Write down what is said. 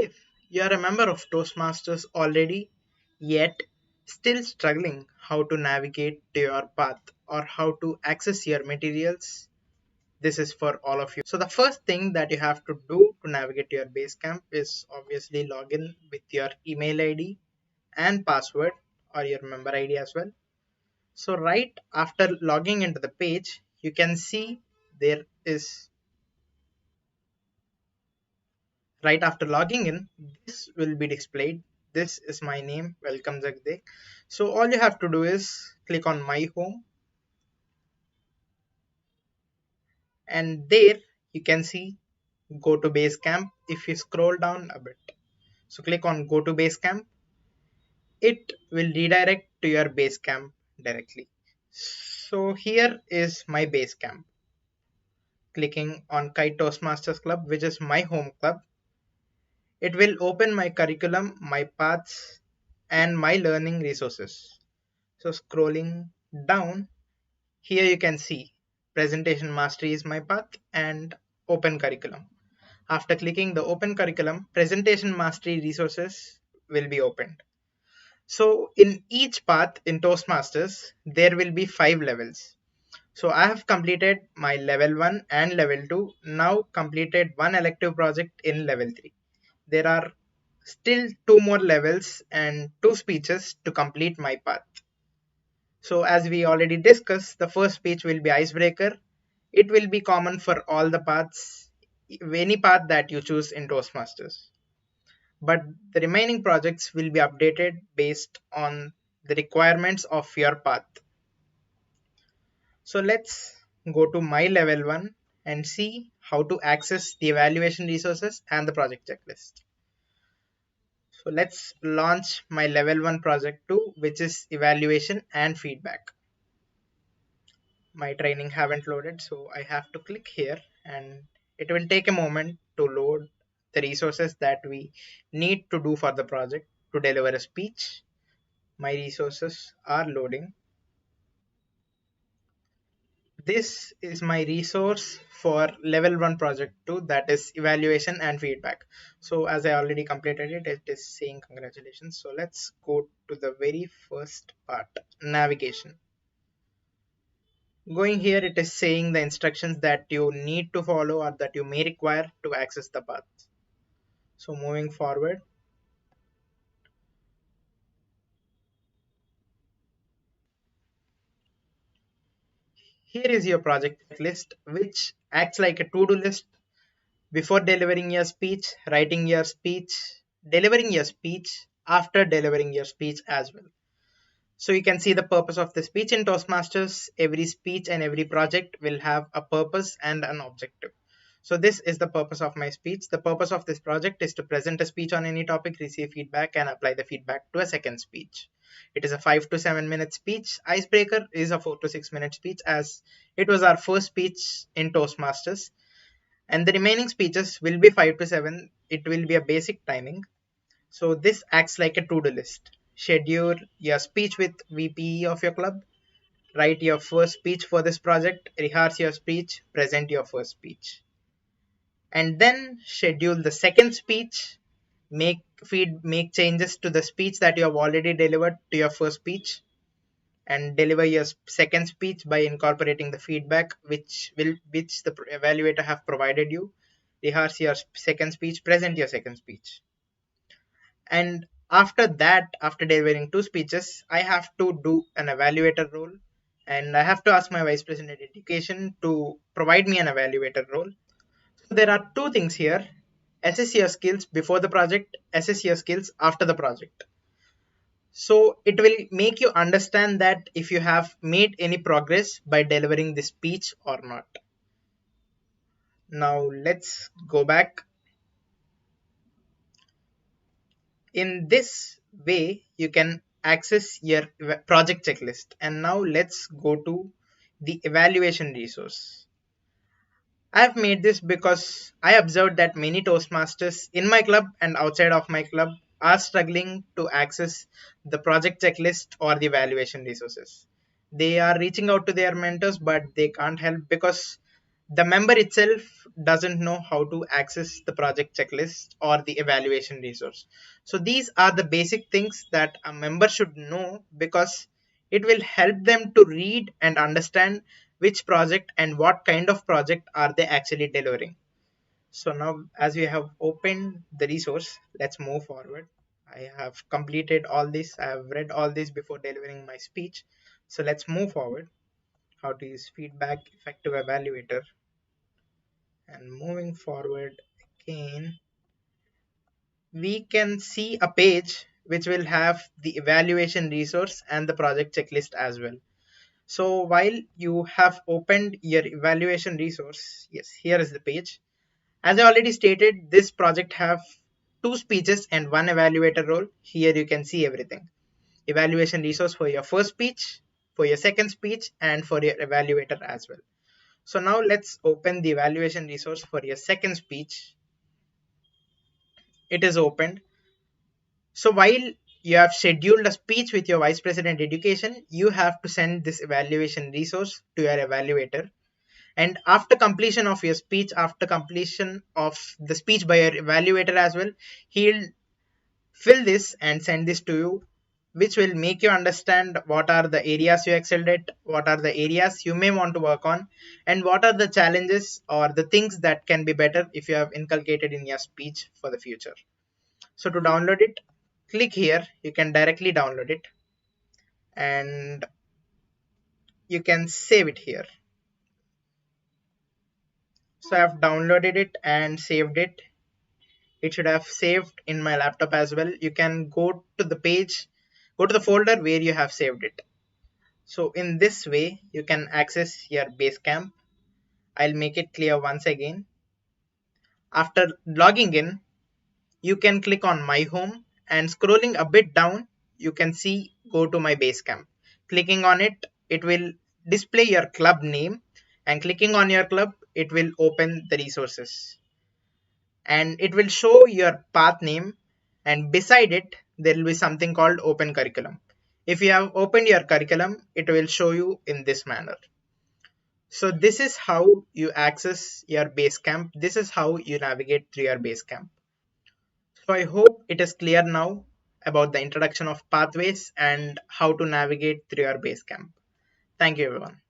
If you are a member of Toastmasters already, yet still struggling how to navigate to your path or how to access your materials, this is for all of you. So the first thing that you have to do to navigate to your Basecamp is obviously log in with your email ID and password or your member ID as well. So right after logging into the page, you can see there is right after logging in, this will be displayed. This is my name. Welcome Jagdeep. So all you have to do is click on my home, and there you can see go to Basecamp. If you scroll down a bit, so click on go to Basecamp, it will redirect to your Basecamp directly. So here is my Basecamp. Clicking on Kite Toastmasters Club, which is my home club, it will open my curriculum, my paths, and my learning resources. So scrolling down, here you can see presentation mastery is my path and open curriculum. After clicking the open curriculum, presentation mastery resources will be opened. So in each path in Toastmasters, there will be 5 levels. So I have completed my level 1 and level 2, now completed one elective project in level 3. There are still 2 more levels and 2 speeches to complete my path. So as we already discussed, the first speech will be icebreaker. It will be common for all the paths, any path that you choose in Toastmasters. But the remaining projects will be updated based on the requirements of your path. So let's go to my level 1 and see how to access the evaluation resources and the project checklist. So let's launch my level 1 project 2, which is evaluation and feedback. My training haven't loaded, so I have to click here, and it will take a moment to load the resources that we need to do for the project to deliver a speech. My resources are loading. This is my resource for level 1 project 2, that is evaluation and feedback. So as I already completed it, it is saying congratulations. So let's go to the very first part, navigation. Going here, it is saying the instructions that you need to follow or that you may require to access the path. So moving forward, here is your project list, which acts like a to-do list before delivering your speech, writing your speech, delivering your speech, after delivering your speech as well. So you can see the purpose of the speech in Toastmasters. Every speech and every project will have a purpose and an objective. So this is the purpose of my speech. The purpose of this project is to present a speech on any topic, receive feedback, and apply the feedback to a second speech. It is a 5 to 7 minute speech. Icebreaker is a 4 to 6 minute speech, as it was our first speech in Toastmasters. And the remaining speeches will be 5 to 7. It will be a basic timing. So this acts like a to-do list. Schedule your speech with VPE of your club, write your first speech for this project, rehearse your speech, present your first speech. And then schedule the second speech, make changes to the speech that you have already delivered to your first speech, and deliver your second speech by incorporating the feedback which the evaluator have provided you. Rehearse your second speech, present your second speech. And after that, after delivering 2 speeches, I have to do an evaluator role, and I have to ask my vice president education to provide me an evaluator role. So there are 2 things here: assess your skills before the project, assess your skills after the project. So it will make you understand that if you have made any progress by delivering the speech or not. Now let's go back. In this way, you can access your project checklist. And now let's go to the evaluation resource. I've made this because I observed that many Toastmasters in my club and outside of my club are struggling to access the project checklist or the evaluation resources. They are reaching out to their mentors, but they can't help because the member itself doesn't know how to access the project checklist or the evaluation resource. So these are the basic things that a member should know, because it will help them to read and understand which project and what kind of project are they actually delivering. So now, as we have opened the resource, let's move forward. I have completed all this. I have read all this before delivering my speech. So let's move forward. How to use feedback, effective evaluator, and moving forward again, we can see a page which will have the evaluation resource and the project checklist as well. So while you have opened your evaluation resource, yes, here is the page. As I already stated, this project have two speeches and one evaluator role. Here you can see everything. Evaluation resource for your first speech, for your second speech, and for your evaluator as well. So now let's open the evaluation resource for your second speech. It is opened. So while you have scheduled a speech with your vice president education, you have to send this evaluation resource to your evaluator. And after completion of your speech, after completion of the speech by your evaluator as well, he'll fill this and send this to you, which will make you understand what are the areas you excelled at, what are the areas you may want to work on, and what are the challenges or the things that can be better if you have inculcated in your speech for the future. So to download it, click here. You can directly download it and you can save it here. So I've downloaded it and saved it. It should have saved in my laptop as well. You can go to the page, go to the folder where you have saved it. So in this way, you can access your Basecamp. I'll make it clear once again. After logging in, you can click on My Home, and scrolling a bit down, you can see Go to My Basecamp. Clicking on it, it will display your club name, and clicking on your club, it will open the resources. And it will show your path name, and beside it, there will be something called Open Curriculum. If you have opened your curriculum, it will show you in this manner. So this is how you access your Basecamp. This is how you navigate through your Basecamp. So I hope it is clear now about the introduction of pathways and how to navigate through your Basecamp. Thank you everyone.